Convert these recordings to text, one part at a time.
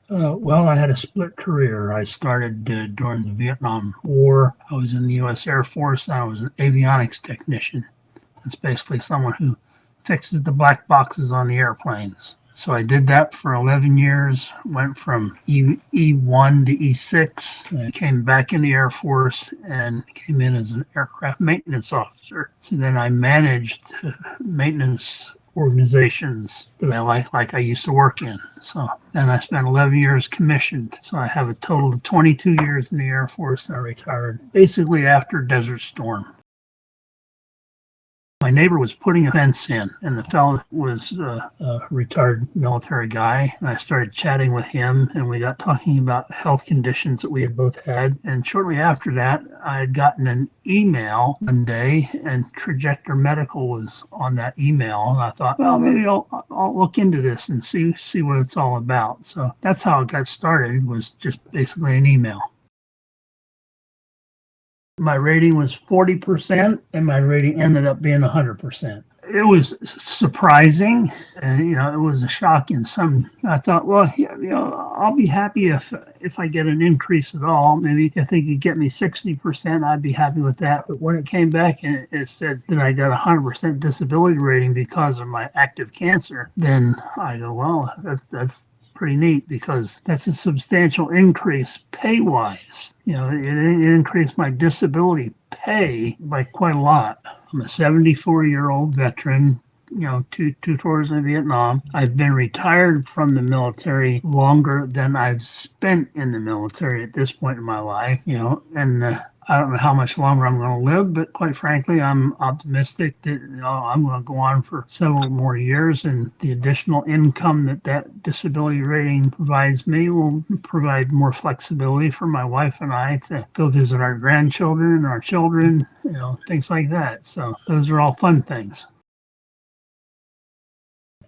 Well, I had a split career. I started during the Vietnam War. I was in the U.S. Air Force. And I was an avionics technician. It's basically someone who fixes the black boxes on the airplanes. So I did that for 11 years, went from E1 to E6, and came back in the Air Force and came in as an aircraft maintenance officer. So then I managed maintenance organizations that I like I used to work in. So then I spent 11 years commissioned. So I have a total of 22 years in the Air Force, and I retired basically after Desert Storm. My neighbor was putting a fence in, and the fellow was a retired military guy. And I started chatting with him, and we got talking about health conditions that we had both had. And shortly after that, I had gotten an email one day, and Trajector Medical was on that email. And I thought, well, maybe I'll look into this and see what it's all about. So that's how it got started, was just basically an email. My rating was 40%, and my rating ended up being 100%. It was surprising, and it was a shock in some. I thought, well, I'll be happy if I get an increase at all. Maybe if they could get me 60%, I'd be happy with that. But when it came back and it said that I got a 100% disability rating because of my active cancer, then I go, well, that's pretty neat, because that's a substantial increase pay-wise. It increased my disability pay by quite a lot. I'm a 74-year-old veteran, two tours in Vietnam. I've been retired from the military longer than I've spent in the military at this point in my life, and I don't know how much longer I'm going to live, but quite frankly, I'm optimistic that I'm going to go on for several more years, and the additional income that disability rating provides me will provide more flexibility for my wife and I to go visit our grandchildren, our children, things like that. So those are all fun things.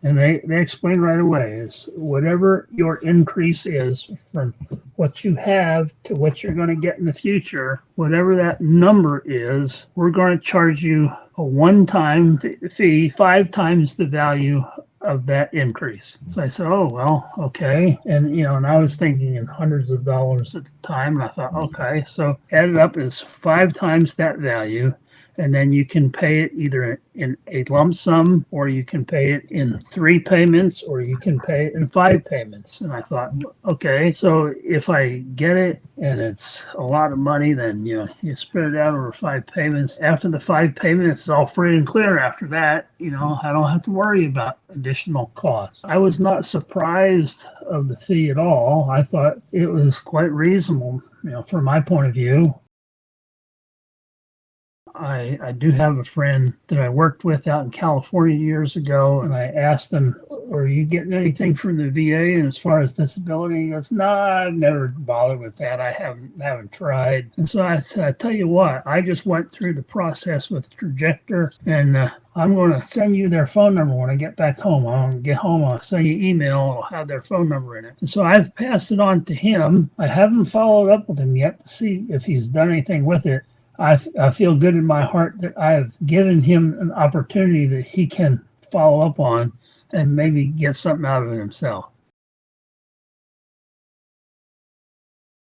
And they explain right away is whatever your increase is from what you have to what you're going to get in the future, whatever that number is, we're going to charge you a one-time fee, 5 times the value of that increase. So I said, oh, well, okay. And, and I was thinking in hundreds of dollars at the time. And I thought, okay, so added up is 5 times that value. And then you can pay it either in a lump sum, or you can pay it in 3 payments, or you can pay it in 5 payments. And I thought, okay, so if I get it and it's a lot of money, then you spread it out over 5 payments. After the 5 payments, it's all free and clear. After that, I don't have to worry about additional costs. I was not surprised of the fee at all. I thought it was quite reasonable, from my point of view. I do have a friend that I worked with out in California years ago, and I asked him, are you getting anything from the VA and as far as disability? He goes, no, I've never bothered with that. I haven't tried. And so I said, I tell you what, I just went through the process with Trajector, and I'm going to send you their phone number when I get back home. I'll send you an email. It'll have their phone number in it. And so I've passed it on to him. I haven't followed up with him yet to see if he's done anything with it. I feel good in my heart that I've given him an opportunity that he can follow up on and maybe get something out of it himself.